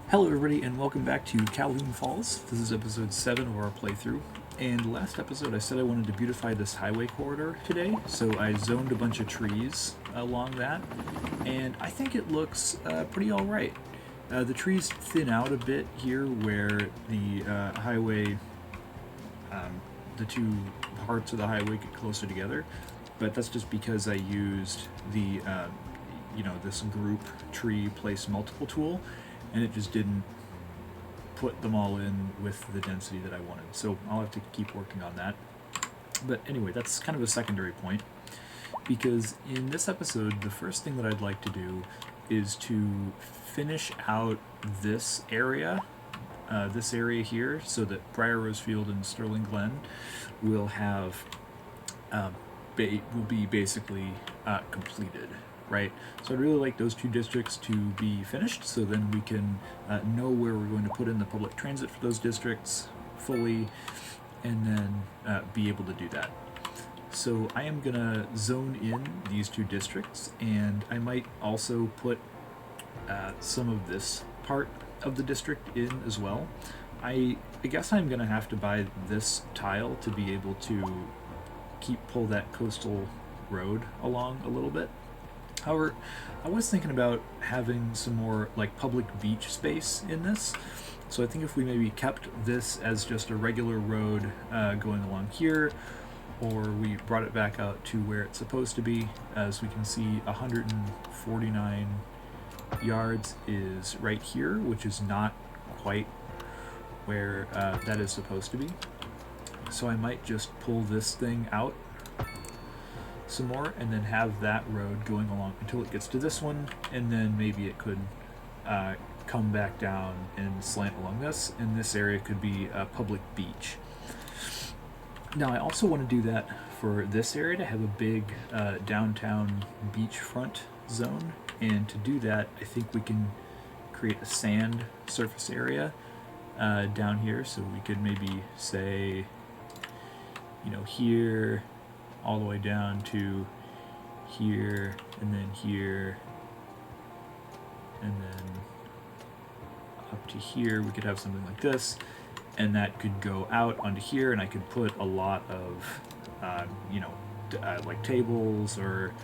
Hello everybody and welcome back to Calhoun Falls. This is episode 7 of our playthrough. And last episode I said I wanted to beautify this highway corridor today, so I zoned a bunch of trees along that, and I think it looks pretty alright. The trees thin out a bit here where the highway, the two parts of the highway get closer together, but that's just because I used the, this group tree place multiple tool, and it just didn't put them all in with the density that I wanted. So I'll have to keep working on that. But anyway, that's kind of a secondary point, because in this episode, the first thing that I'd like to do is to finish out this area here, so that Briar Rose Field and Sterling Glen will have will be basically completed. Right, so I'd really like those two districts to be finished, so then we can know where we're going to put in the public transit for those districts fully, and then be able to do that. So I am gonna zone in these two districts, and I might also put some of this part of the district in as well. I guess I'm gonna have to buy this tile to be able to pull that coastal road along a little bit. However, I was thinking about having some more like public beach space in this. So I think if we maybe kept this as just a regular road going along here, or we brought it back out to where it's supposed to be, as we can see 149 yards is right here, which is not quite where that is supposed to be. So I might just pull this thing out some more and then have that road going along until it gets to this one, and then maybe it could come back down and slant along this, and this area could be a public beach. Now I also want to do that for this area, to have a big downtown beachfront zone, and to do that I think we can create a sand surface area down here. So we could maybe say, here all the way down to here, and then here, and then up to here. We could have something like this, and that could go out onto here, and I could put a lot of like tables or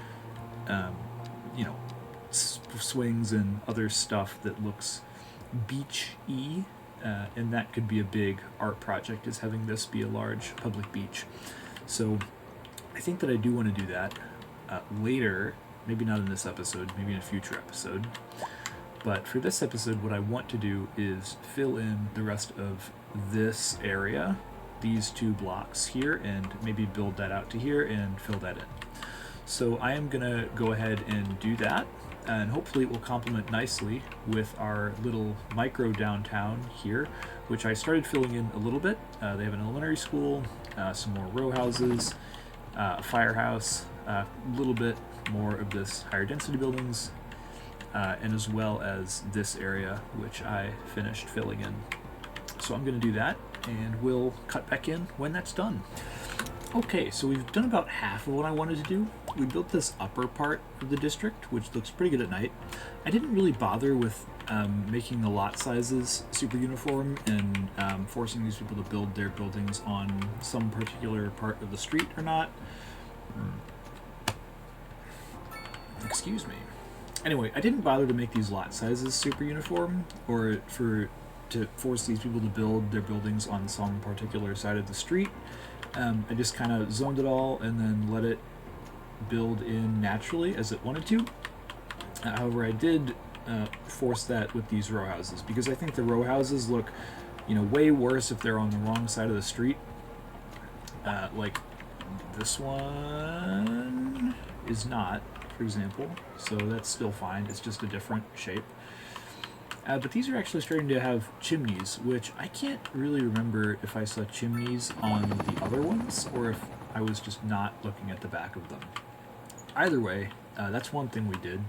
swings and other stuff that looks beach-y, and that could be a big art project, is having this be a large public beach. So I think that I do want to do that later, maybe not in this episode, maybe in a future episode. But for this episode, what I want to do is fill in the rest of this area, these two blocks here, and maybe build that out to here and fill that in. So I am going to go ahead and do that, and hopefully it will complement nicely with our little micro downtown here, which I started filling in a little bit. They have an elementary school, some more row houses, a firehouse, a little bit more of this higher density buildings, and as well as this area, which I finished filling in. So I'm going to do that, and we'll cut back in when that's done. Okay, so we've done about half of what I wanted to do. We built this upper part of the district, which looks pretty good at night. I didn't really bother with making the lot sizes super uniform and forcing these people to build their buildings on some particular part of the street or not. Excuse me. Anyway, I didn't bother to make these lot sizes super uniform, or to force these people to build their buildings on some particular side of the street. I just kind of zoned it all and then let it build in naturally as it wanted to. However, I did force that with these row houses, because I think the row houses look, way worse if they're on the wrong side of the street. Like this one is not, for example, so that's still fine. It's just a different shape. But these are actually starting to have chimneys, which I can't really remember if I saw chimneys on the other ones, or if I was just not looking at the back of them. Either way, that's one thing we did.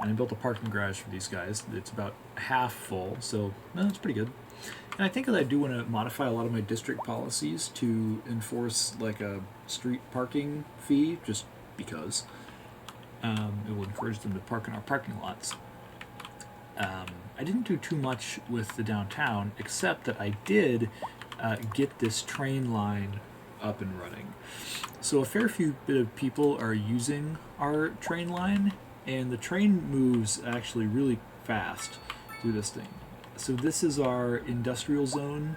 And I built a parking garage for these guys. It's about half full, so that's pretty good. And I think that I do want to modify a lot of my district policies to enforce like a street parking fee, just because it will encourage them to park in our parking lots. I didn't do too much with the downtown, except that I did get this train line up and running. So a fair few bit of people are using our train line, and the train moves actually really fast through this thing. So this is our industrial zone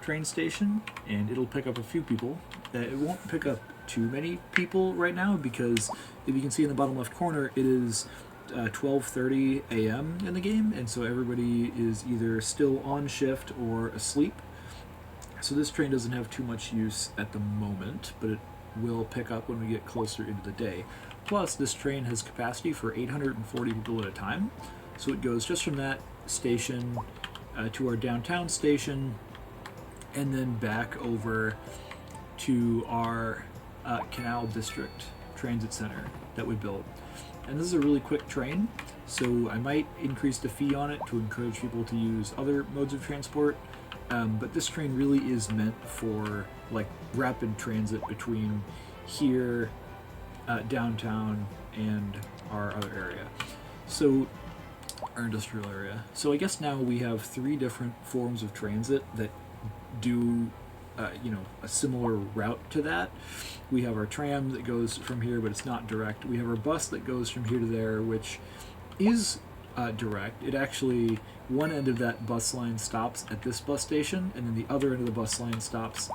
train station, and it'll pick up a few people. It won't pick up too many people right now because if you can see in the bottom left corner, it is 12:30 a.m. in the game, and so everybody is either still on shift or asleep. So this train doesn't have too much use at the moment, but it will pick up when we get closer into the day. Plus, this train has capacity for 840 people at a time, so it goes just from that station to our downtown station, and then back over to our Canal District Transit Center that we built. And this is a really quick train, so I might increase the fee on it to encourage people to use other modes of transport. But this train really is meant for like rapid transit between here, downtown, and our other area. So our industrial area. So I guess now we have 3 different forms of transit that do a similar route to that. We have our tram that goes from here, but it's not direct. We have our bus that goes from here to there, which is direct. It actually, one end of that bus line stops at this bus station, and then the other end of the bus line stops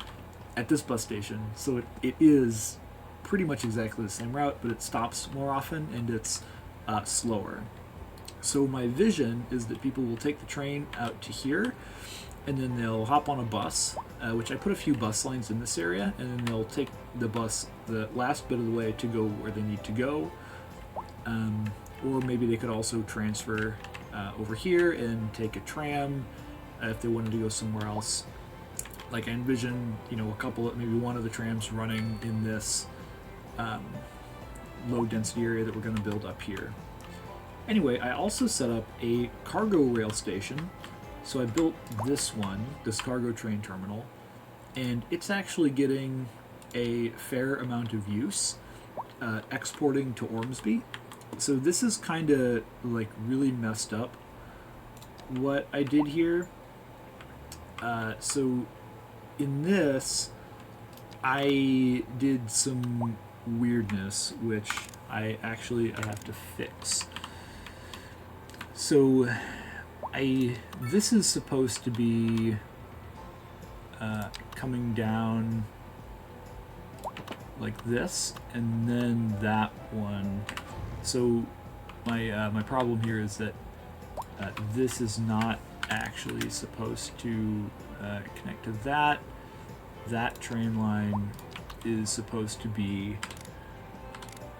at this bus station. So it is pretty much exactly the same route, but it stops more often and it's slower. So my vision is that people will take the train out to here, and then they'll hop on a bus, which I put a few bus lines in this area, and then they'll take the bus the last bit of the way to go where they need to go. Or maybe they could also transfer over here and take a tram if they wanted to go somewhere else. Like I envision, maybe one of the trams running in this low density area that we're going to build up here. Anyway, I also set up a cargo rail station. So I built this cargo train terminal, and it's actually getting a fair amount of use, exporting to Ormsby. So this is kind of like really messed up what I did here. So in this, I did some weirdness, which I have to fix. So this is supposed to be coming down like this, and then that one. So my problem here is that this is not actually supposed to connect to that. That train line is supposed to be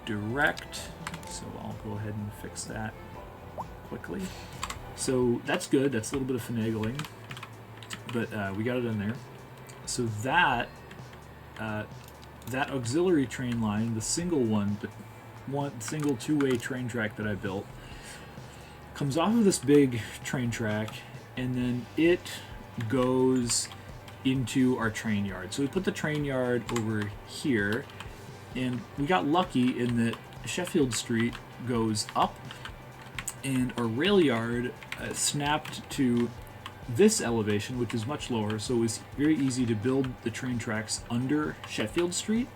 direct, so I'll go ahead and fix that quickly. So that's good. That's a little bit of finagling, but we got it in there. So that auxiliary train line, the single single two-way train track that I built, comes off of this big train track, and then it goes into our train yard. So we put the train yard over here, and we got lucky in that Sheffield Street goes up, and our rail yard snapped to this elevation, which is much lower, so it was very easy to build the train tracks under Sheffield Street,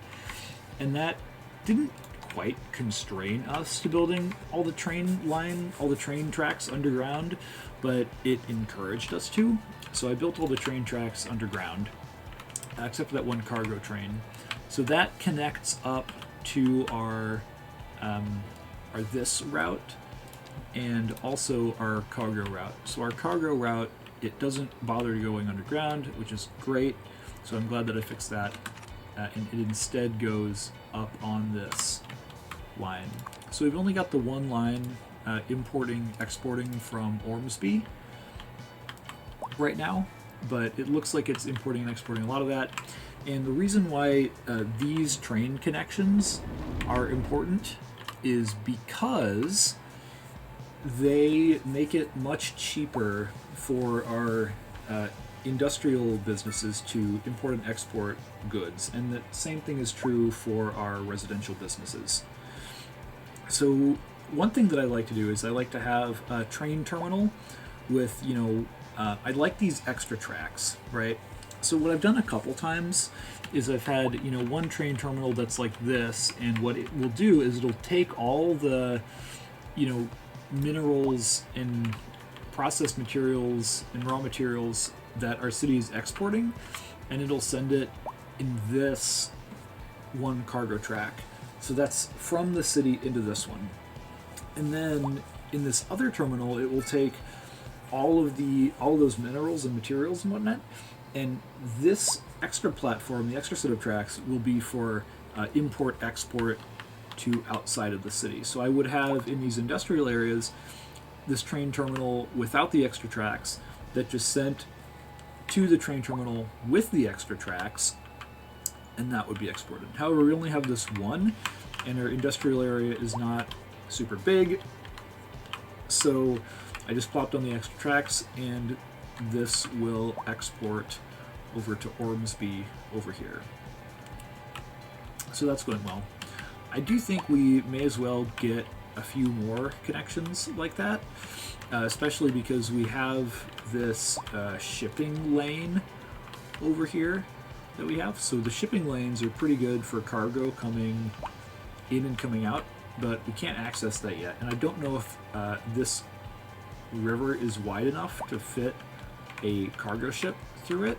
and that didn't quite constrain us to building all the train tracks underground, but it encouraged us to. So I built all the train tracks underground, except for that one cargo train. So that connects up to our this route, and also our cargo route. So our cargo route, it doesn't bother going underground, which is great. So I'm glad that I fixed that. And it instead goes up on this line. So we've only got the one line exporting from Ormsby right now, but it looks like it's importing and exporting a lot of that. And the reason why these train connections are important is because they make it much cheaper for our industrial businesses to import and export goods, and the same thing is true for our residential businesses. So one thing that I like to do is I like to have a train terminal with, I like these extra tracks, right? So what I've done a couple times is I've had, one train terminal that's like this, and what it will do is it'll take all the, minerals and processed materials and raw materials that our city is exporting, and it'll send it in this one cargo track. So that's from the city into this one. And then in this other terminal, it will take all of those minerals and materials and whatnot, and this extra platform, the extra set of tracks, will be for import export to outside of the city. So I would have in these industrial areas this train terminal without the extra tracks that just sent to the train terminal with the extra tracks, and that would be exported. However, we only have this one, and our industrial area is not super big, so I just plopped on the extra tracks, and this will export over to Ormsby over here. So that's going well. I do think we may as well get a few more connections like that, especially because we have this shipping lane over here that we have. So the shipping lanes are pretty good for cargo coming in and coming out, but we can't access that yet. And I don't know if this river is wide enough to fit a cargo ship through it.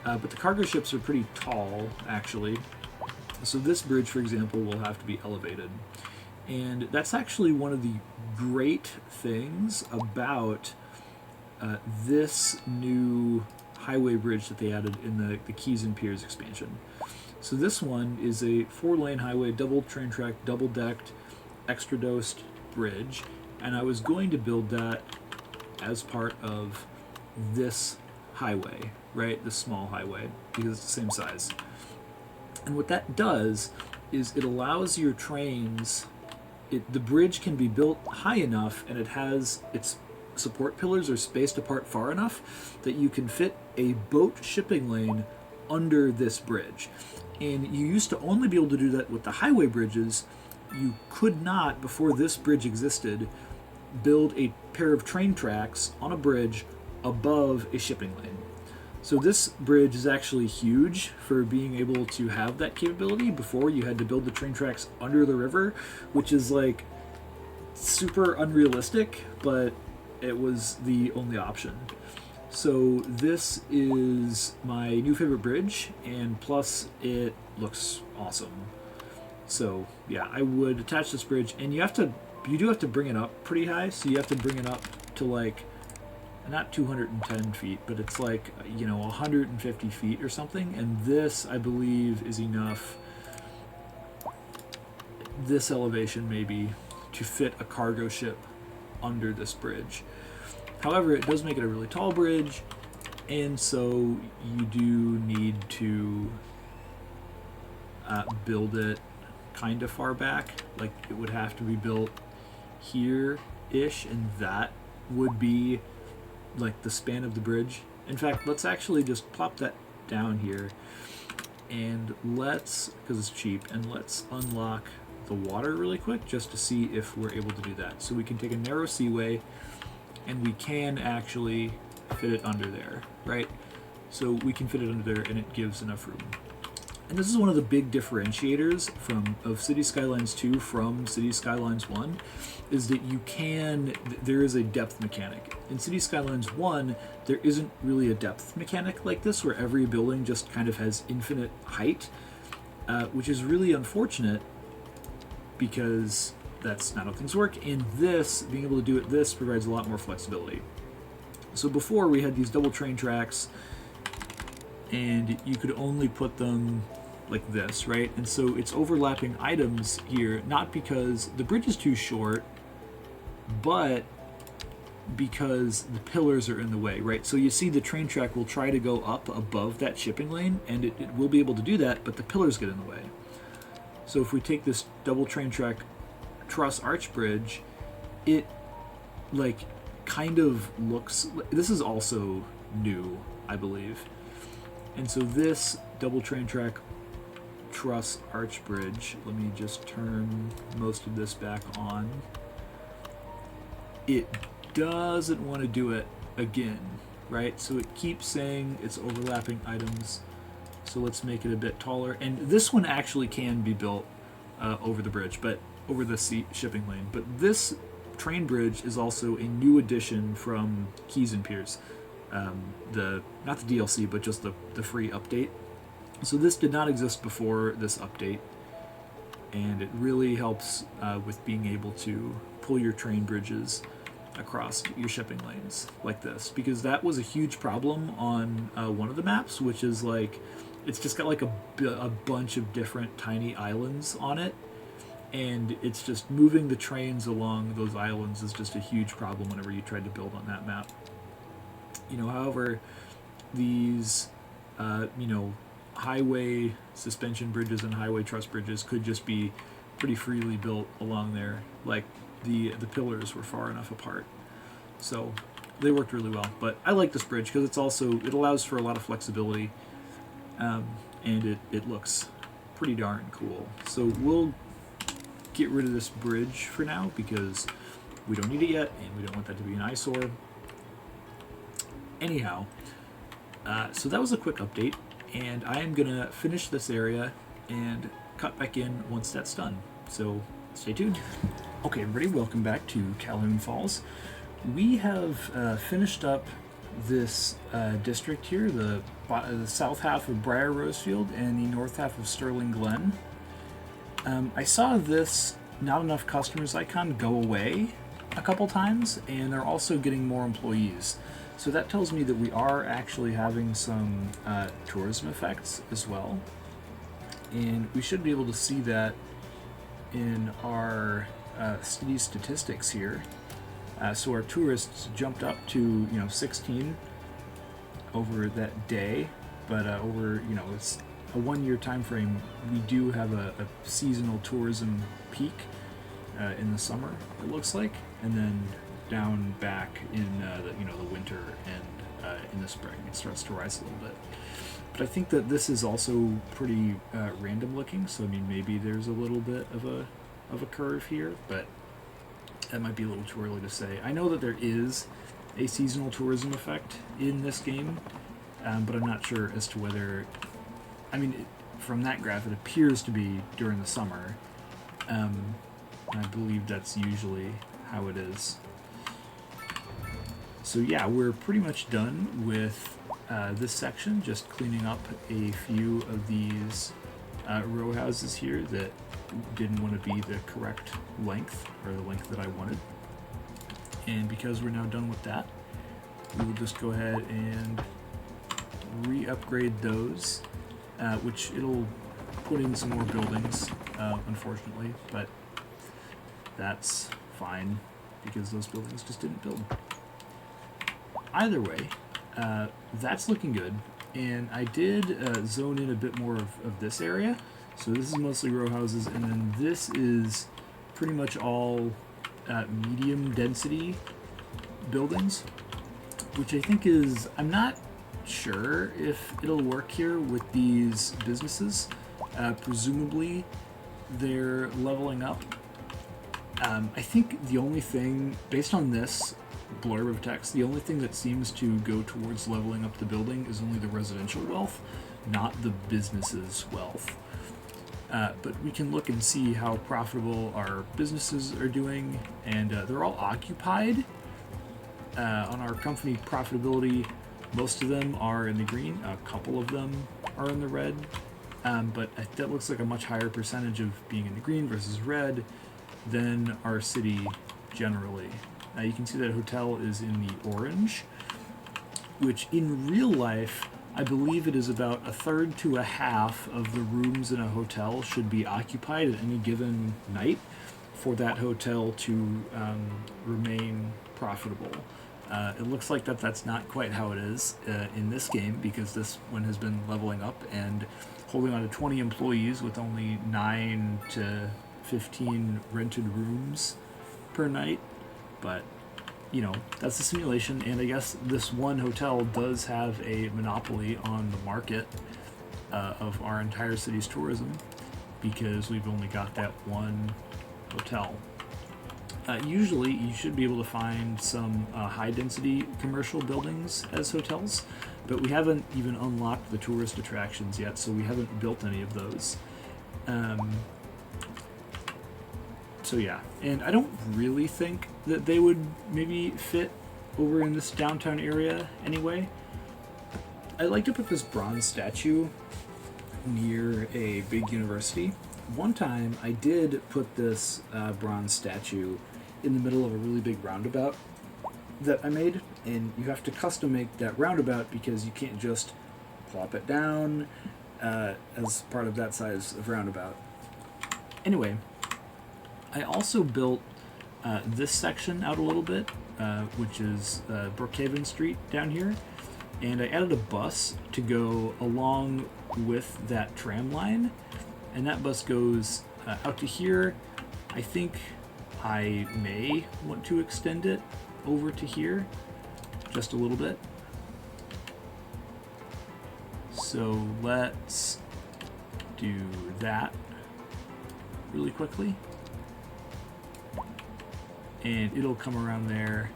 But the cargo ships are pretty tall, actually. So this bridge, for example, will have to be elevated. And that's actually one of the great things about this new highway bridge that they added in the Keys and Piers expansion. So this one is a 4-lane highway, double train track, double-decked, extra-dosed bridge. And I was going to build that as part of this highway, right? This small highway, because it's the same size. And what that does is it allows your trains, the bridge can be built high enough, and it has its support pillars are spaced apart far enough that you can fit a boat shipping lane under this bridge. And you used to only be able to do that with the highway bridges. You could not, before this bridge existed, build a pair of train tracks on a bridge above a shipping lane. So this bridge is actually huge for being able to have that capability. Before, you had to build the train tracks under the river, which is like super unrealistic, but it was the only option. So this is my new favorite bridge, and plus it looks awesome. So yeah, I would attach this bridge, and you do have to bring it up pretty high. So you have to bring it up to like, not 210 feet, but it's like, 150 feet or something. And this, I believe, is enough, this elevation maybe, to fit a cargo ship under this bridge. However, it does make it a really tall bridge, and so you do need to build it kind of far back. Like, it would have to be built here-ish, and that would be like the span of the bridge. In fact, let's actually just plop that down here, and because it's cheap, and let's unlock the water really quick just to see if we're able to do that. So we can take a narrow seaway, and we can actually fit it under there, right? So we can fit it under there, and it gives enough room. And this is one of the big differentiators of City Skylines 2 from City Skylines 1, is that there is a depth mechanic. In City Skylines 1, there isn't really a depth mechanic like this, where every building just kind of has infinite height, which is really unfortunate, because that's not how things work. And being able to do this provides a lot more flexibility. So before, we had these double train tracks, and you could only put them like this, right? And so it's overlapping items here, not because the bridge is too short, but because the pillars are in the way, right? So you see the train track will try to go up above that shipping lane, and it will be able to do that, but the pillars get in the way. So if we take this double train track truss arch bridge, it like kind of looks, this is also new, I believe. And so this double train track truss arch bridge. Let me just turn most of this back on. It doesn't want to do it again, right? So it keeps saying it's overlapping items. So let's make it a bit taller. And this one actually can be built over the bridge, but over the shipping lane. But this train bridge is also a new addition from Keys and Piers. Not the DLC, but just the free update. So this did not exist before this update, and it really helps with being able to pull your train bridges across your shipping lanes like this, because that was a huge problem on one of the maps, which is like it's just got like a bunch of different tiny islands on it, and it's just moving the trains along those islands is just a huge problem whenever you tried to build on that map. However, these highway suspension bridges and highway truss bridges could just be pretty freely built along there. Like the pillars were far enough apart, so they worked really well. But I like this bridge because it allows for a lot of flexibility, and it looks pretty darn cool. So we'll get rid of this bridge for now because we don't need it yet, and we don't want that to be an eyesore. Anyhow, so that was a quick update, and I am gonna finish this area and cut back in once that's done. So stay tuned. Okay, everybody, welcome back to Calhoun Falls. We have finished up this district here, the south half of Briar Rosefield and the north half of Sterling Glen. I saw this not enough customers icon go away a couple times, and they're also getting more employees. So that tells me that we are actually having some tourism effects as well. And we should be able to see that in our city statistics here. So our tourists jumped up to 16 over that day, but over it's a 1 year time frame. We do have a seasonal tourism peak in the summer, it looks like, and then down back in the winter and in the spring it starts to rise a little bit. But I think that this is also pretty random looking, so I mean maybe there's a little bit of a curve here, but that might be a little too early to say. I know that there is a seasonal tourism effect in this game, but I'm not sure as to whether, from that graph it appears to be during the summer. I believe that's usually how it is. So yeah, we're pretty much done with this section, just cleaning up a few of these row houses here that didn't want to be the correct length, or the length that I wanted. And because we're now done with that, we will just go ahead and re-upgrade those, which it'll put in some more buildings, unfortunately, but that's fine because those buildings just didn't build. Either way, that's looking good, and I did zone in a bit more of this area. So this is mostly row houses, and then this is pretty much all medium density buildings, which I think is, I'm not sure if it'll work here with these businesses. Presumably they're leveling up. I think the only thing, based on this blurb of text, the only thing that seems to go towards leveling up the building is only the residential wealth, not the business's wealth. But we can look and see how profitable our businesses are doing, and they're all occupied. On our company profitability, most of them are in the green, a couple of them are in the red, but that looks like a much higher percentage of being in the green versus red than our city generally. You can see that hotel is in the orange, which in real life, I believe it is about a third to a half of the rooms in a hotel should be occupied at any given night for that hotel to remain profitable. It looks like that's not quite how it is in this game, because this one has been leveling up and holding on to 20 employees with only 9 to 15 rented rooms per night. But that's a simulation, and I guess this one hotel does have a monopoly on the market, of our entire city's tourism, because we've only got that one hotel. Usually, you should be able to find some high-density commercial buildings as hotels, but we haven't even unlocked the tourist attractions yet, so we haven't built any of those. So yeah, and I don't really think that they would maybe fit over in this downtown area anyway. I'd like to put this bronze statue near a big university. One time I did put this bronze statue in the middle of a really big roundabout that I made, and you have to custom make that roundabout because you can't just plop it down as part of that size of roundabout. Anyway, I also built this section out a little bit, which is Brookhaven Street down here, and I added a bus to go along with that tram line, and that bus goes out to here. I think I may want to extend it over to here just a little bit. So let's do that really quickly. And it'll come around there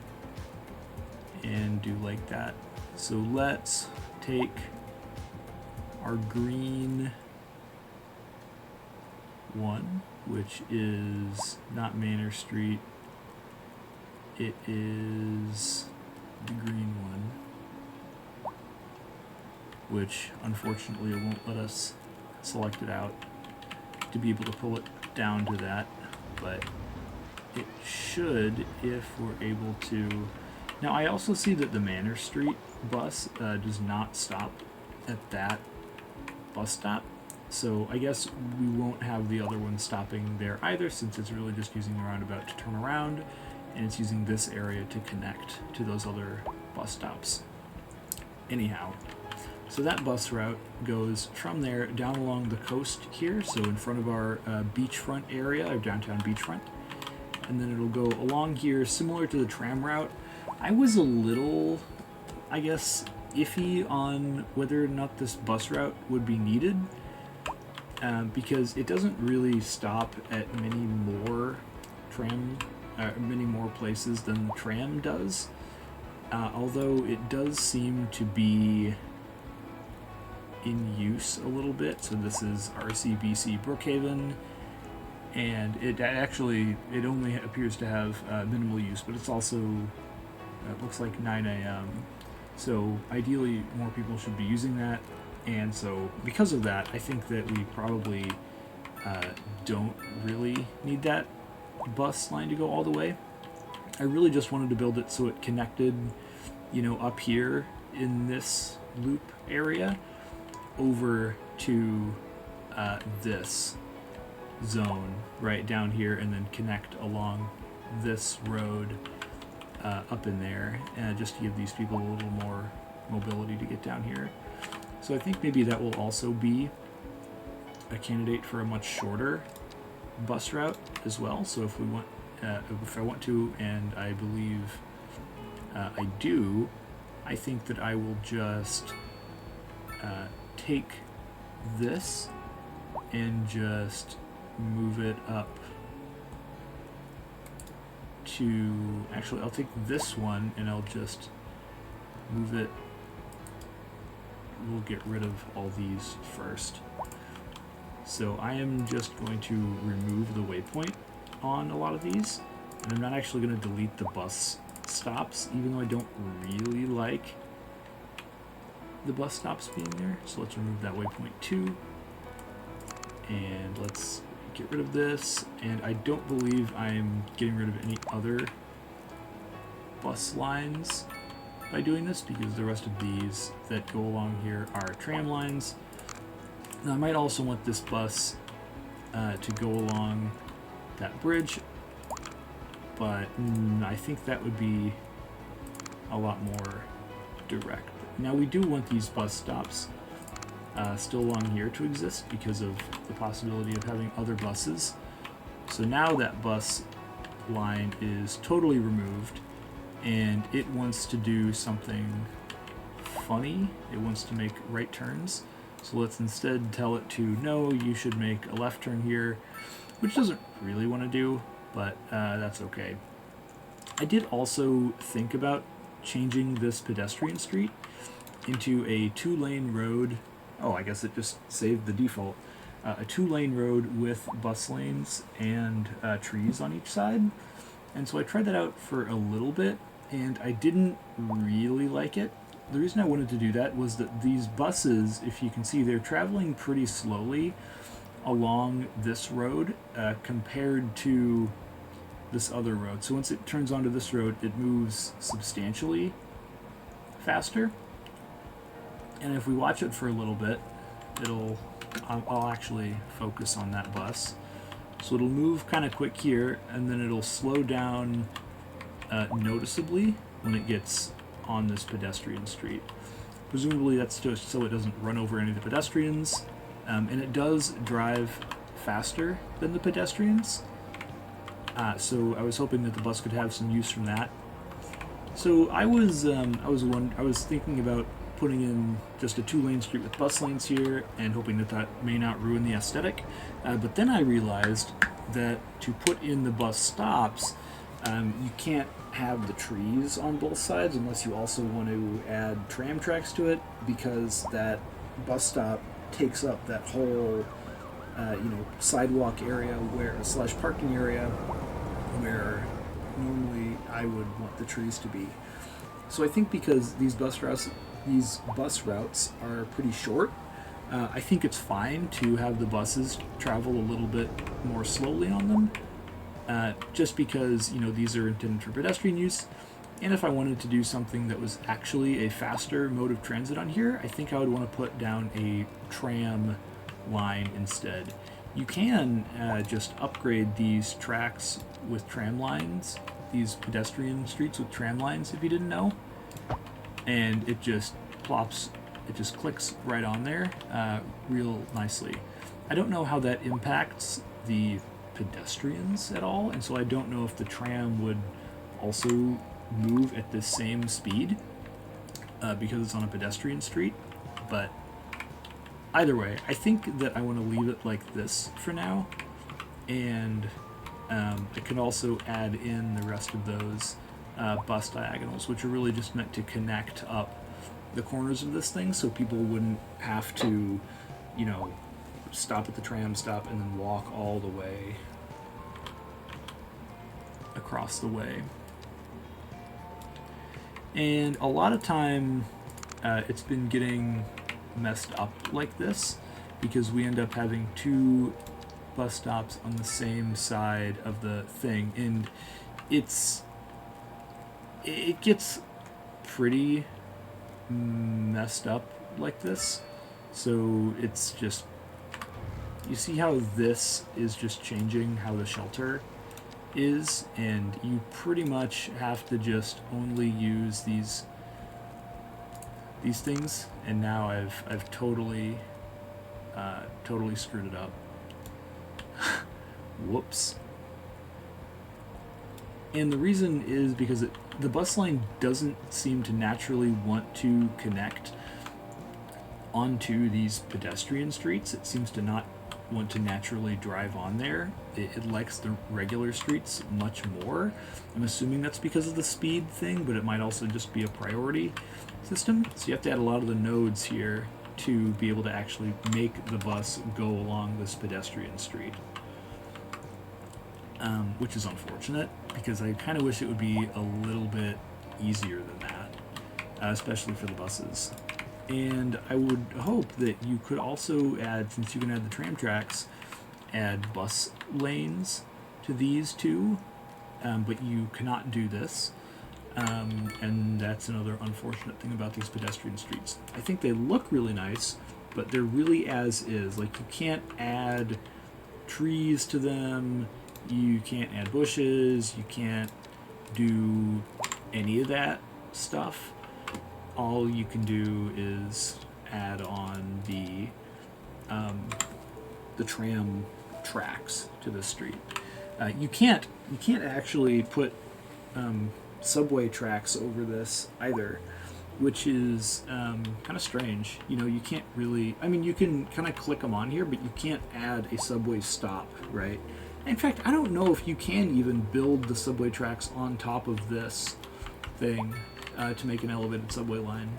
and do like that. So let's take our green one, which is not Manor Street. It is the green one, which unfortunately it won't let us select it out to be able to pull it down to that, but it should if we're able to. Now I also see that the Manor Street bus does not stop at that bus stop, so I guess we won't have the other one stopping there either, since it's really just using the roundabout to turn around, and it's using this area to connect to those other bus stops. Anyhow, so that bus route goes from there down along the coast here, so in front of our beachfront area, our downtown beachfront, and then it'll go along here similar to the tram route. I was a little, I guess, iffy on whether or not this bus route would be needed, because it doesn't really stop at many more places than the tram does, although it does seem to be in use a little bit. So this is RCBC Brookhaven, and it only appears to have minimal use, but it's also it looks like 9 a.m. So ideally more people should be using that, and so because of that I think that we probably don't really need that bus line to go all the way. I really just wanted to build it so it connected, up here in this loop area over to this zone right down here, and then connect along this road up in there, just to give these people a little more mobility to get down here. So I think maybe that will also be a candidate for a much shorter bus route as well. So if we want, if I want to, and I believe I do, I think that I will just take this and just move it up to, actually I'll take this one and I'll just move it. We'll get rid of all these first. So I am just going to remove the waypoint on a lot of these, and I'm not actually going to delete the bus stops, even though I don't really like the bus stops being there. So let's remove that waypoint too, and let's get rid of this. And I don't believe I'm getting rid of any other bus lines by doing this, because the rest of these that go along here are tram lines. Now I might also want this bus to go along that bridge, but I think that would be a lot more direct. Now we do want these bus stops still along here to exist because of the possibility of having other buses. So now that bus line is totally removed, and it wants to do something funny. It wants to make right turns. So let's instead tell it to, no, you should make a left turn here, which it doesn't really want to do, but that's okay. I did also think about changing this pedestrian street into a 2-lane road. Oh, I guess it just saved the default. A 2-lane road with bus lanes and trees on each side. And so I tried that out for a little bit, and I didn't really like it. The reason I wanted to do that was that these buses, if you can see, they're traveling pretty slowly along this road compared to this other road. So once it turns onto this road, it moves substantially faster. And if we watch it for a little bit, I'll actually focus on that bus. So it'll move kind of quick here, and then it'll slow down noticeably when it gets on this pedestrian street. Presumably that's just so it doesn't run over any of the pedestrians, and it does drive faster than the pedestrians. So I was hoping that the bus could have some use from that. So I was thinking about putting in just a 2-lane street with bus lanes here and hoping that may not ruin the aesthetic. But then I realized that to put in the bus stops, you can't have the trees on both sides unless you also want to add tram tracks to it, because that bus stop takes up that whole sidewalk area / parking area where normally I would want the trees to be. So I think because these bus routes are pretty short, I think it's fine to have the buses travel a little bit more slowly on them, just because these are intended for pedestrian use. And if I wanted to do something that was actually a faster mode of transit on here, I think I would want to put down a tram line instead. You can just upgrade these tracks with tram lines, these pedestrian streets with tram lines, if you didn't know. And it just clicks right on there real nicely. I don't know how that impacts the pedestrians at all, and so I don't know if the tram would also move at the same speed because it's on a pedestrian street. But either way, I think that I want to leave it like this for now, and I could also add in the rest of those bus diagonals, which are really just meant to connect up the corners of this thing so people wouldn't have to, stop at the tram stop and then walk all the way across the way. And a lot of time it's been getting messed up like this because we end up having 2 bus stops on the same side of the thing, and it gets pretty messed up like this. So it's just, you see how this is just changing how the shelter is, and you pretty much have to just only use these things, and now I've totally screwed it up. Whoops. And the reason is because the bus line doesn't seem to naturally want to connect onto these pedestrian streets. It seems to not want to naturally drive on there. It likes the regular streets much more. I'm assuming that's because of the speed thing, but it might also just be a priority system. So you have to add a lot of the nodes here to be able to actually make the bus go along this pedestrian street. Which is unfortunate, because I kind of wish it would be a little bit easier than that, especially for the buses. And I would hope that you could also add, since you can add the tram tracks, add bus lanes to these too, but you cannot do this. And that's another unfortunate thing about these pedestrian streets. I think they look really nice, but they're really as is. Like, you can't add trees to them, you can't add bushes, you can't do any of that stuff. All you can do is add on the tram tracks to the street. You can't actually put subway tracks over this either. which is kind of strange. You know, you can't really, I mean, you can kind of click them on here, but you can't add a subway stop, right? In fact, I don't know if you can even build the subway tracks on top of this thing to make an elevated subway line.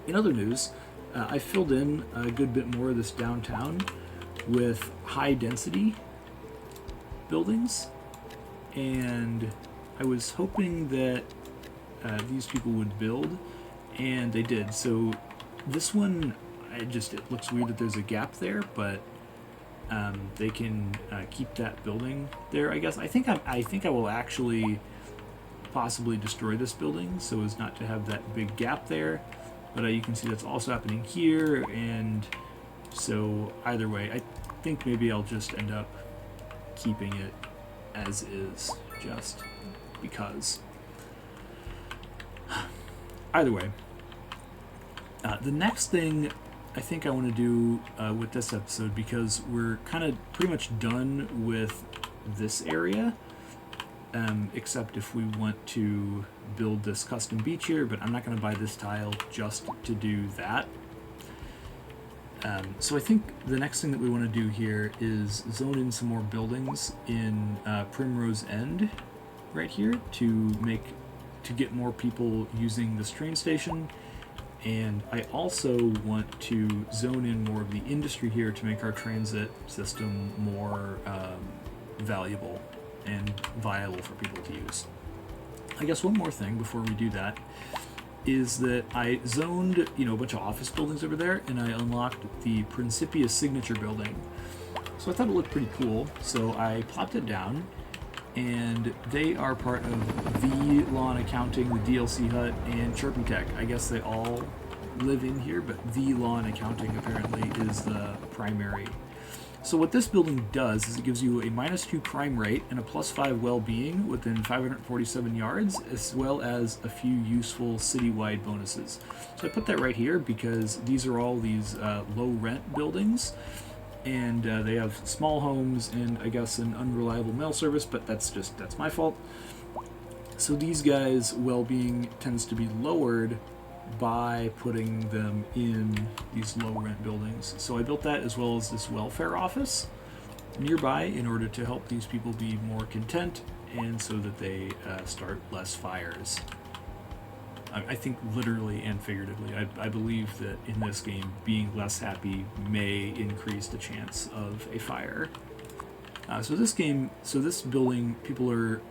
In other news, I filled in a good bit more of this downtown with high density buildings, and I was hoping that these people would build, and they did. So this one, it looks weird that there's a gap there, but they can keep that building there, I guess. I think I will actually possibly destroy this building so as not to have that big gap there. But you can see that's also happening here, and so either way, I think maybe I'll just end up keeping it as is, just because. Either way, the next thing I think I want to do with this episode, because we're kind of pretty much done with this area, except if we want to build this custom beach here, but I'm not going to buy this tile just to do that. So I think the next thing that we want to do here is zone in some more buildings in Primrose End right here to get more people using this train station. And I also want to zone in more of the industry here to make our transit system more valuable and viable for people to use. I guess one more thing before we do that is that I zoned, a bunch of office buildings over there, and I unlocked the Principia Signature building. So I thought it looked pretty cool, so I plopped it down, and they are part of V Lawn Accounting, the DLC Hut, and Chirpy Tech. I guess they all live in here, but V Lawn Accounting apparently is the primary. So what this building does is it gives you a -2 crime rate and a +5 well-being within 547 yards, as well as a few useful citywide bonuses. So I put that right here because these are all these low-rent buildings, and they have small homes and I guess an unreliable mail service, but that's my fault. So these guys' well-being tends to be lowered by putting them in these low rent buildings. So I built that as well as this welfare office nearby in order to help these people be more content and so that they start less fires. I think literally and figuratively. I believe that in this game, being less happy may increase the chance of a fire. So this building, people are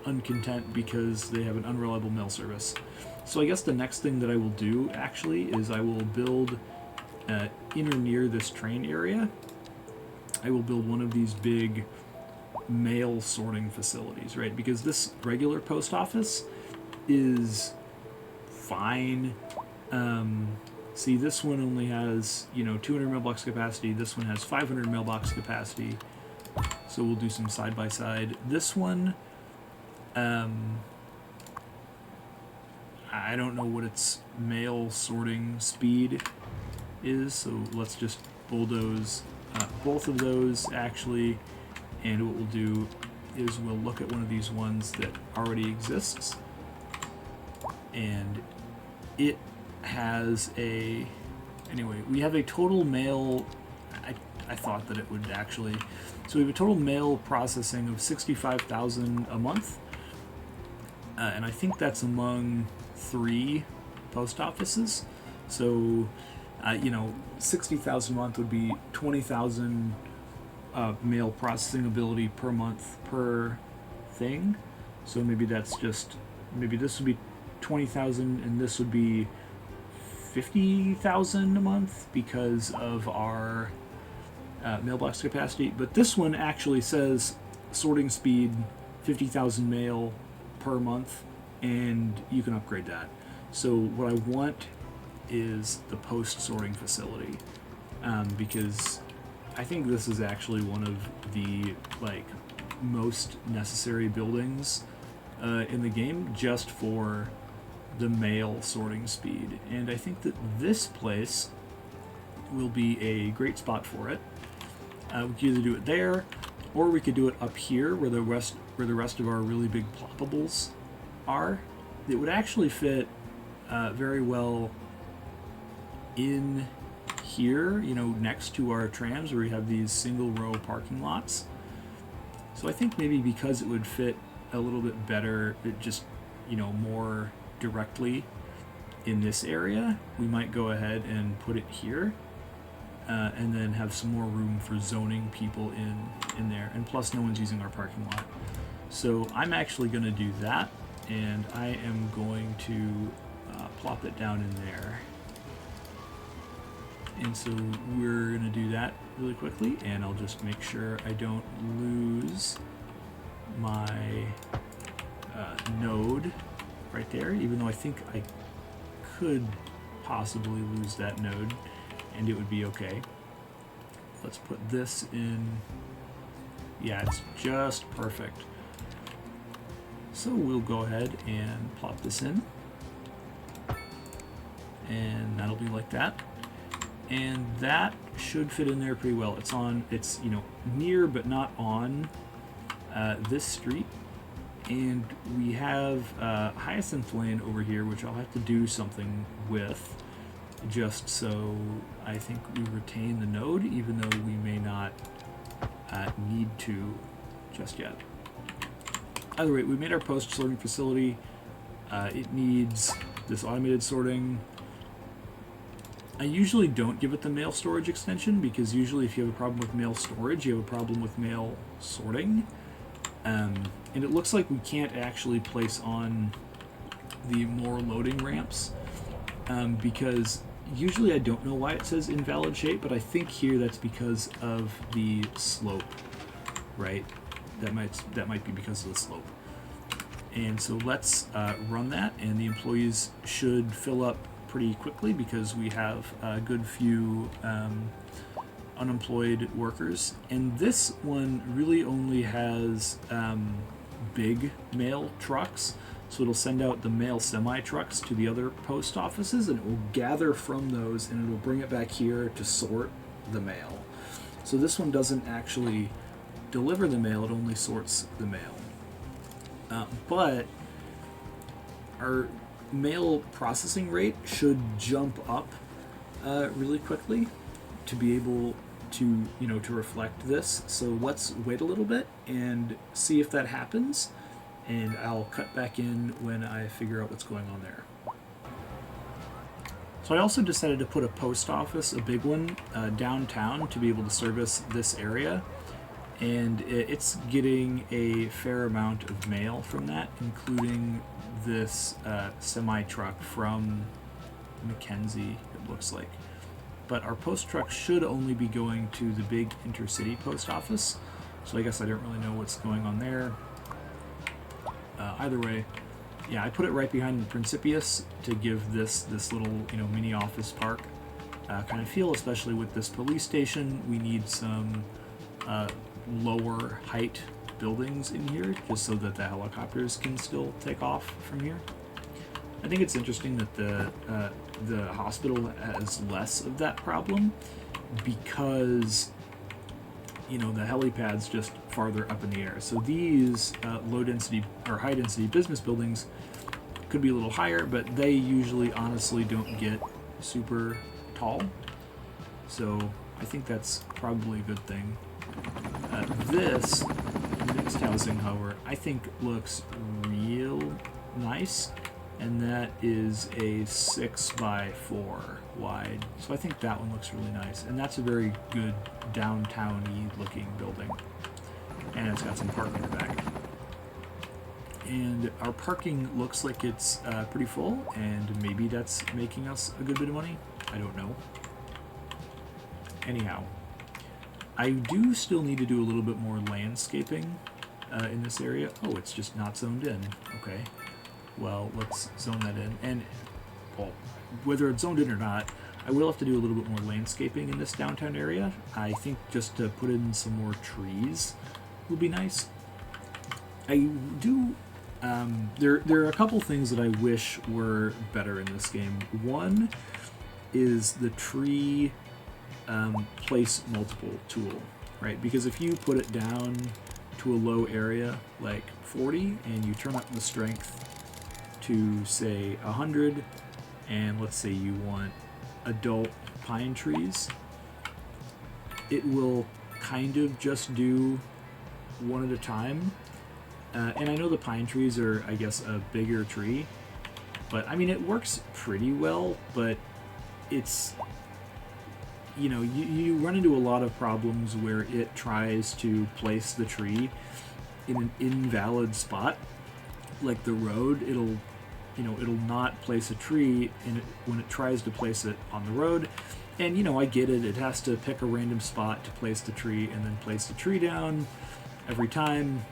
uncontent because they have an unreliable mail service. So I guess the next thing that I will do actually is I will build in or near this train area. I will build one of these big mail sorting facilities, right? Because this regular post office is fine. See, this one only has 200 mailbox capacity. This one has 500 mailbox capacity. So we'll do some side by side. This one, I don't know what its mail sorting speed is, so let's just bulldoze both of those actually, and what we'll do is we'll look at one of these ones that already exists, and it has anyway, we have a total mail, I thought that it would actually, so we have a total mail processing of 65,000 a month, and I think that's among 3 post offices. So 60,000 a month would be 20,000 mail processing ability per month per thing. So maybe this would be 20,000 and this would be 50,000 a month because of our mailbox capacity. But this one actually says sorting speed 50,000 mail per month, and you can upgrade that. So what I want is the post sorting facility, because I think this is actually one of the most necessary buildings in the game just for the mail sorting speed, and I think that this place will be a great spot for it. We could either do it there, or we could do it up here where the rest of our really big ploppables are. It would actually fit very well in here, you know, next to our trams where we have these single row parking lots. So I think maybe because it would fit a little bit better, it just, you know, more directly in this area, we might go ahead and put it here, and then have some more room for zoning people in there. And plus, no one's using our parking lot. So I'm actually going to do that, and I am going to plop it down in there. And so we're going to do that really quickly, and I'll just make sure I don't lose my node right there, even though I think I could possibly lose that node and it would be okay. Let's put this in. Yeah, it's just perfect. So we'll go ahead and plop this in, and that'll be like that. And that should fit in there pretty well. It's you know, near but not on this street. And we have Hyacinth Lane over here, which I'll have to do something with, just so I think we retain the node, even though we may not need to just yet. Either way, we made our post sorting facility. It needs this automated sorting. I usually don't give it the mail storage extension, because usually if you have a problem with mail storage, you have a problem with mail sorting. And it looks like we can't actually place on the more loading ramps, because usually I don't know why it says invalid shape, but I think here that's because of the slope, right? That might be because of the slope. And so let's run that, and the employees should fill up pretty quickly because we have a good few unemployed workers. And this one really only has big mail trucks, so it'll send out the mail semi-trucks to the other post offices, and it will gather from those and it'll bring it back here to sort the mail. So this one doesn't actually deliver the mail, it only sorts the mail. But our mail processing rate should jump up really quickly to be able to, you know, to reflect this. So let's wait a little bit and see if that happens, and I'll cut back in when I figure out what's going on there. So I also decided to put a post office, a big one, downtown to be able to service this area, and it's getting a fair amount of mail from that, including this semi-truck from Mackenzie, it looks like. But our post truck should only be going to the big intercity post office, so I guess I don't really know what's going on there. Either way, yeah, I put it right behind the Principius to give this little, you know, mini office park kind of feel, especially with this police station. We need some lower height buildings in here just so that the helicopters can still take off from here. I think it's interesting that the hospital has less of that problem because, you know, the helipad's just farther up in the air. So these low density or high density business buildings could be a little higher, but they usually honestly don't get super tall. So I think that's probably a good thing. This mixed housing, however, I think looks real nice, and that is a 6x4 wide. So I think that one looks really nice, and that's a very good downtown-y looking building. And it's got some parking in the back. And our parking looks like it's pretty full, and maybe that's making us a good bit of money. I don't know. Anyhow, I do still need to do a little bit more landscaping in this area. Oh, it's just not zoned in. Okay. Well, let's zone that in. And, well, whether it's zoned in or not, I will have to do a little bit more landscaping in this downtown area. I think just to put in some more trees would be nice. I do... there are a couple things that I wish were better in this game. One is the tree place multiple tool, right? Because if you put it down to a low area like 40 and you turn up the strength to say 100, and let's say you want adult pine trees, it will kind of just do one at a time. And I know the pine trees are, I guess, a bigger tree, but I mean, it works pretty well, but it's, you run into a lot of problems where it tries to place the tree in an invalid spot, like the road. It'll not place a tree when it tries to place it on the road. And, I get it. It has to pick a random spot to place the tree and then place the tree down every time.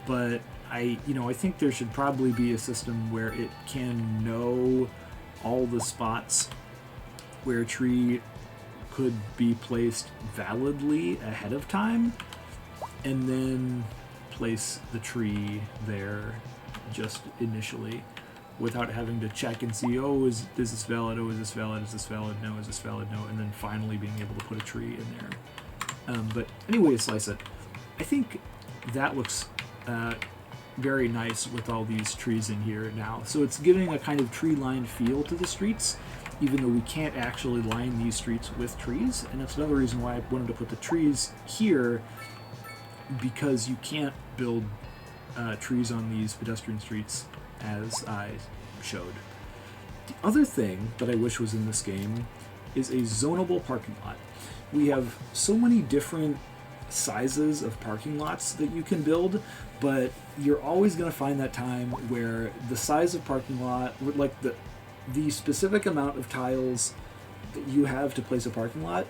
But I think there should probably be a system where it can know all the spots where a tree could be placed validly ahead of time, and then place the tree there just initially without having to check and see, is this valid? Oh, is this valid? Is this valid? No. Is this valid? No. And then finally being able to put a tree in there. But any way to slice it, I think that looks very nice with all these trees in here now. So it's giving a kind of tree-lined feel to the streets, even though we can't actually line these streets with trees. And that's another reason why I wanted to put the trees here, because you can't build trees on these pedestrian streets as I showed. The other thing that I wish was in this game is a zonable parking lot. We have so many different sizes of parking lots that you can build, but you're always going to find that time where the size of parking lot, like the specific amount of tiles that you have to place a parking lot,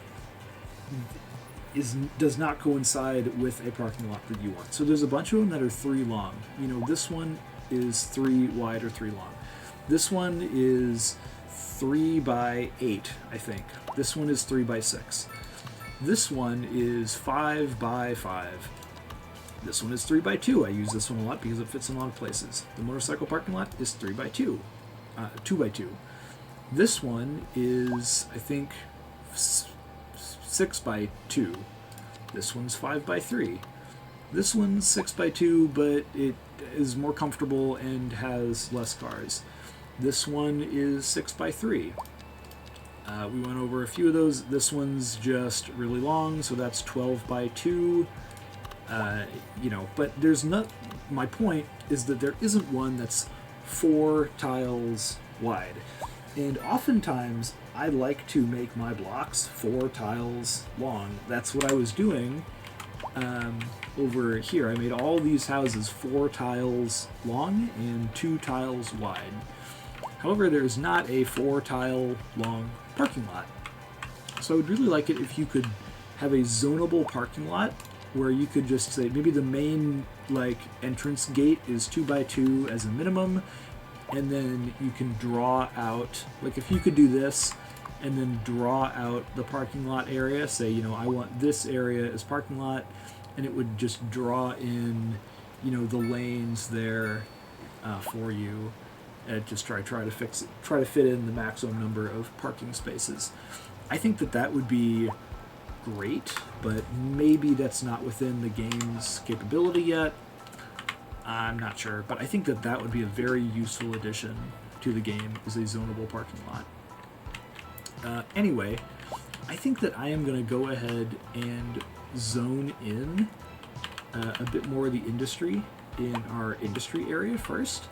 does not coincide with a parking lot that you want. So there's a bunch of them that are 3 long. This one is 3 wide or 3 long. This one is 3 by 8, I think. This one is 3 by 6. This one is 5 by 5. This one is 3 by 2. I use this one a lot because it fits in a lot of places. The motorcycle parking lot is 3 by 2. 2 by 2. This one is, I think, 6 by 2. This one's 5 by 3. This one's 6 by 2, but it is more comfortable and has less cars. This one is 6 by 3. We went over a few of those. This one's just really long, so that's 12 by 2. But there's not. My point is that there isn't one that's 4 tiles wide. And oftentimes, I like to make my blocks 4 tiles long. That's what I was doing over here. I made all these houses 4 tiles long and 2 tiles wide. However, there's not a 4 tile long parking lot. So I would really like it if you could have a zonable parking lot where you could just say maybe the main entrance gate is 2 by 2 as a minimum, and then you can draw out, if you could do this and then draw out the parking lot area, say, I want this area as parking lot, and it would just draw in, the lanes there for you. Just try to fit in the maximum number of parking spaces. I think that would be great, but maybe that's not within the game's capability yet. I'm not sure, but I think that would be a very useful addition to the game, is a zonable parking lot. Anyway, I think that I am going to go ahead and zone in a bit more of the industry in our industry area first,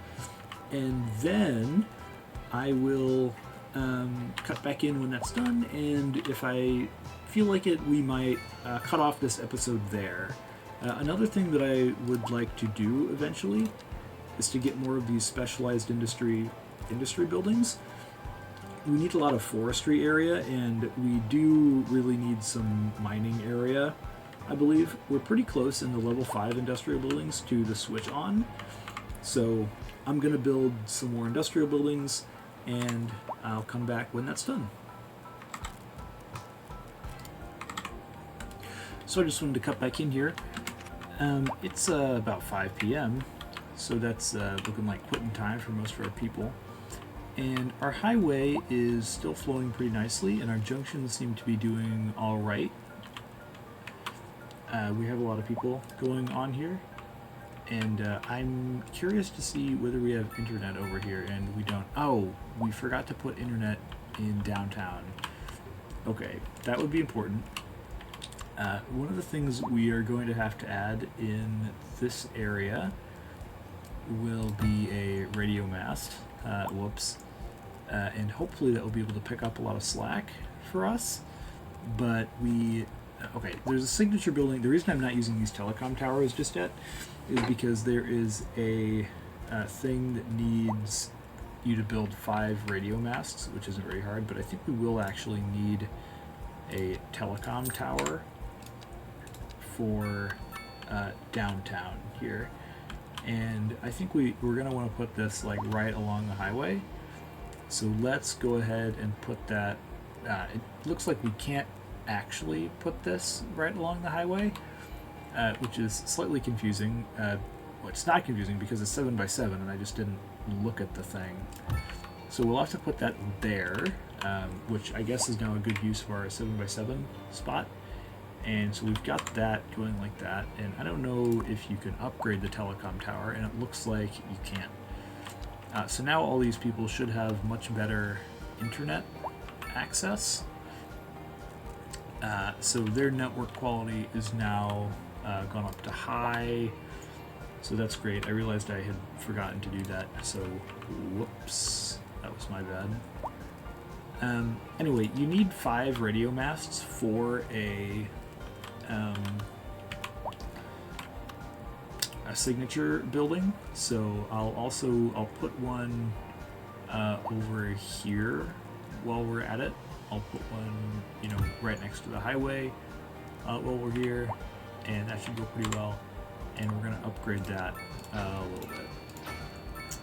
and then I will cut back in when that's done, and if I feel like it, we might cut off this episode there. Another thing that I would like to do eventually is to get more of these specialized industry buildings. We need a lot of forestry area, and we do really need some mining area, I believe. We're pretty close in the level 5 industrial buildings to the switch on, so I'm going to build some more industrial buildings, and I'll come back when that's done. So I just wanted to cut back in here. It's about 5 p.m., so that's looking like quitting time for most of our people. And our highway is still flowing pretty nicely, and our junctions seem to be doing all right. We have a lot of people going on here. And I'm curious to see whether we have internet over here, and we don't. Oh, we forgot to put internet in downtown. Okay, that would be important. One of the things we are going to have to add in this area will be a radio mast. Whoops. And hopefully that will be able to pick up a lot of slack for us. But okay, there's a signature building. The reason I'm not using these telecom towers just yet is because there is a thing that needs you to build 5 radio masts, which isn't very hard, but I think we will actually need a telecom tower for downtown here. And I think we're going to want to put this like right along the highway. So let's go ahead and put that. It looks like we can't actually put this right along the highway, which is slightly confusing. Well, it's not confusing because it's 7x7 and I just didn't look at the thing. So we'll have to put that there, which I guess is now a good use for our 7x7 spot. And so we've got that going like that, and I don't know if you can upgrade the telecom tower, and it looks like you can't. So now all these people should have much better internet access. So their network quality is now gone up to high, so that's great. I realized I had forgotten to do that, so whoops, that was my bad. Anyway, you need 5 radio masts for a signature building, so I'll put one over here while we're at it. I'll put one, right next to the highway while we're here, and that should go pretty well. And we're going to upgrade that a little bit.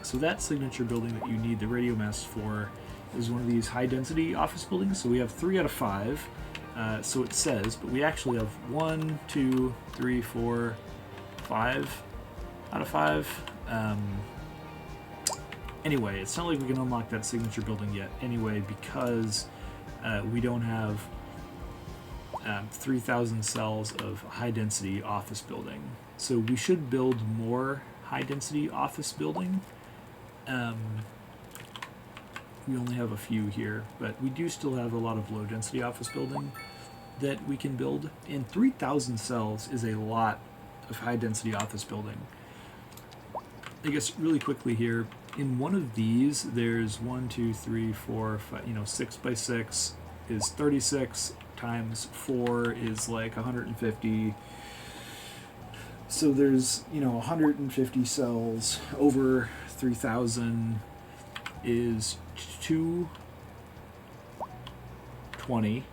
So that signature building that you need the radio masts for is one of these high-density office buildings. So we have 3 out of 5. So it says, but we actually have 1, 2, 3, 4, 5 out of 5. Anyway, it's not like we can unlock that signature building yet anyway, because we don't have 3,000 cells of high-density office building. So we should build more high-density office building. We only have a few here, but we do still have a lot of low-density office building that we can build. And 3,000 cells is a lot of high-density office building. I guess really quickly here, in one of these, there's 1, 2, 3, 4, 5, 6 by 6 is 36 times 4 is like 150. So there's, 150 cells over 3,000 is 220,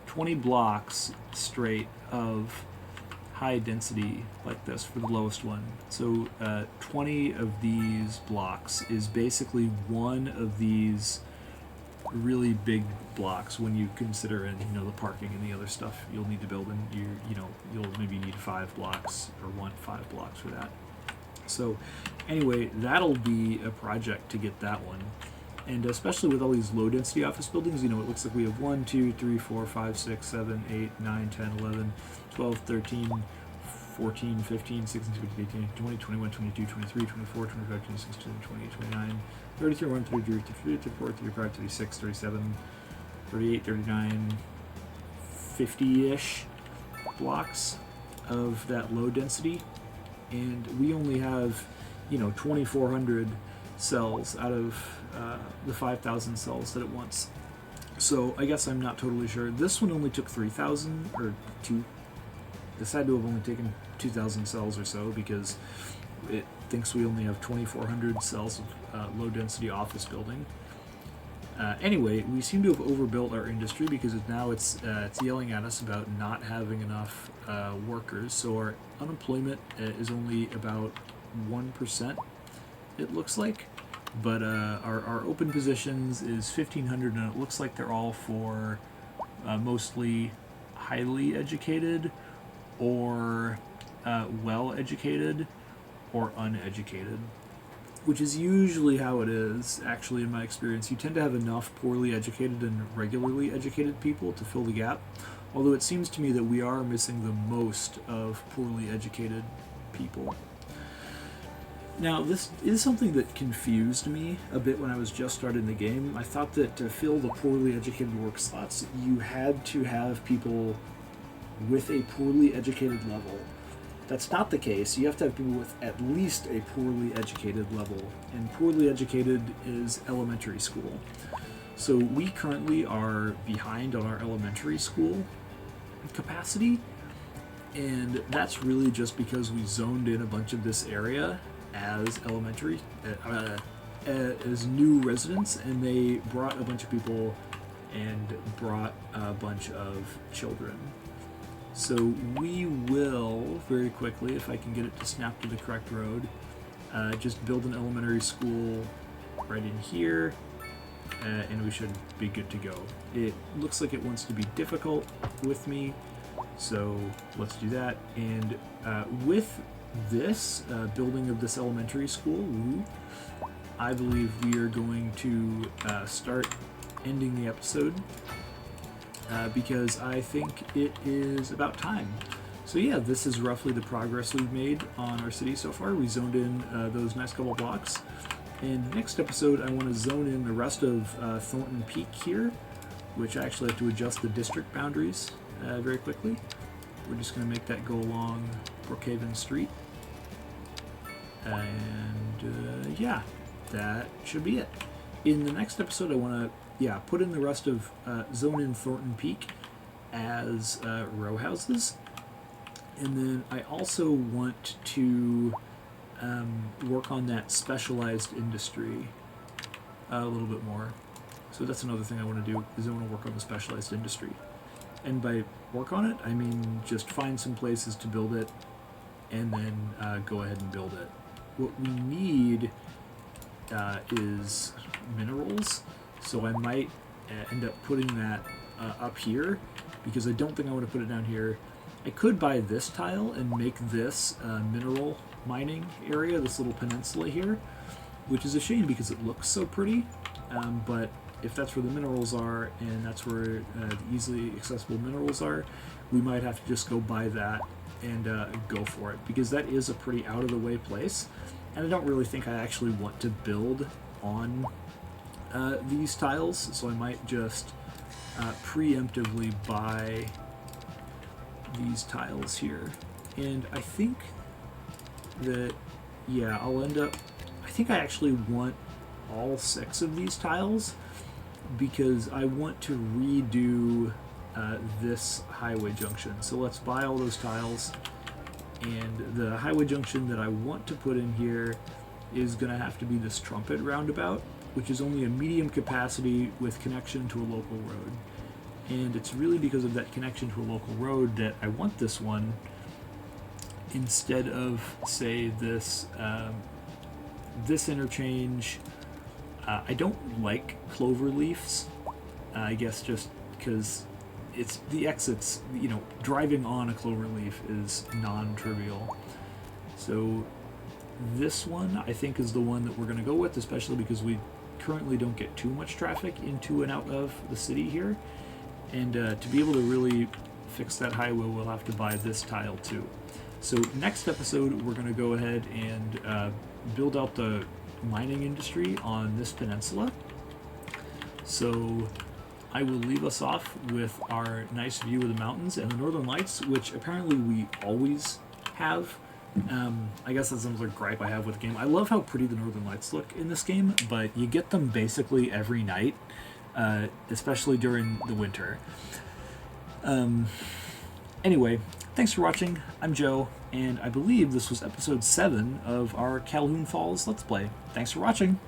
20 blocks straight of high density like this for the lowest one. So 20 of these blocks is basically one of these really big blocks when you consider in the parking and the other stuff you'll need to build, and you'll maybe need 5 blocks or want 5 blocks for that. So anyway, that'll be a project to get that one. And especially with all these low density office buildings, it looks like we have 1, 2, 3, 4, 5, 6, 7, 8, 9, 10, 11, 12, 13, 14, 15, 16, 17, 18, 20, 21, 22, 23, 24, 25, 26, 27, 28, 29, 30, 31, 32, 33, 34, 35, 36, 37, 38, 39, 50-ish blocks of that low density. And we only have, 2,400 cells out of the 5,000 cells that it wants. So I guess I'm not totally sure. This one only took 3,000 or 2. This had to have only taken 2,000 cells or so because it thinks we only have 2,400 cells of low-density office building. Anyway, we seem to have overbuilt our industry because it's yelling at us about not having enough workers. So our unemployment is only about 1%, it looks like. But our open positions is 1,500, and it looks like they're all for mostly highly educated or well-educated or uneducated, which is usually how it is, actually, in my experience. You tend to have enough poorly educated and regularly educated people to fill the gap, although it seems to me that we are missing the most of poorly educated people. Now, this is something that confused me a bit when I was just starting the game. I thought that to fill the poorly educated work slots, you had to have people with a poorly educated level. That's not the case. You have to have people with at least a poorly educated level, and poorly educated is elementary school. So we currently are behind on our elementary school capacity, and that's really just because we zoned in a bunch of this area as elementary, as new residents, and they brought a bunch of people and brought a bunch of children. So we will, very quickly, if I can get it to snap to the correct road, just build an elementary school right in here, and we should be good to go. It looks like it wants to be difficult with me, so let's do that. And with this building of this elementary school, I believe we are going to start ending the episode because I think it is about time. So yeah, this is roughly the progress we've made on our city so far. We zoned in those nice couple blocks. And next episode, I want to zone in the rest of Thornton Peak here, which I actually have to adjust the district boundaries very quickly. We're just going to make that go along Brookhaven Street. And yeah, that should be it. In the next episode, I want to put in the rest of zone in Thornton Peak as row houses. And then I also want to work on that specialized industry a little bit more. So that's another thing I want to do, is I want to work on the specialized industry. And by work on it, I mean just find some places to build it and then go ahead and build it. What we need is minerals, so I might end up putting that up here, because I don't think I want to put it down here. I could buy this tile and make this mineral mining area, this little peninsula here, which is a shame because it looks so pretty, but if that's where the minerals are, and that's where the easily accessible minerals are, we might have to just go buy that and go for it, because that is a pretty out-of-the-way place, and I don't really think I actually want to build on these tiles, so I might just preemptively buy these tiles here. And I think that, yeah, I'll end up, I think I actually want all 6 of these tiles, because I want to redo this highway junction. So let's buy all those tiles, and the highway junction that I want to put in here is going to have to be this trumpet roundabout, which is only a medium capacity with connection to a local road. And it's really because of that connection to a local road that I want this one instead of, say, this this interchange. I don't like clover leaves, I guess just because it's the exits, you know, driving on a clover leaf is non-trivial. So this one I think is the one that we're going to go with, especially because we currently don't get too much traffic into and out of the city here. And to be able to really fix that highway, we'll have to buy this tile too. So next episode, we're going to go ahead and build out the mining industry on this peninsula. So I will leave us off with our nice view of the mountains and the northern lights, which apparently we always have. I guess that's another gripe I have with the game. I love how pretty the northern lights look in this game, but you get them basically every night, especially during the winter. Anyway, thanks for watching. I'm Joe, and I believe this was episode 7 of our Calhoun Falls Let's Play. Thanks for watching.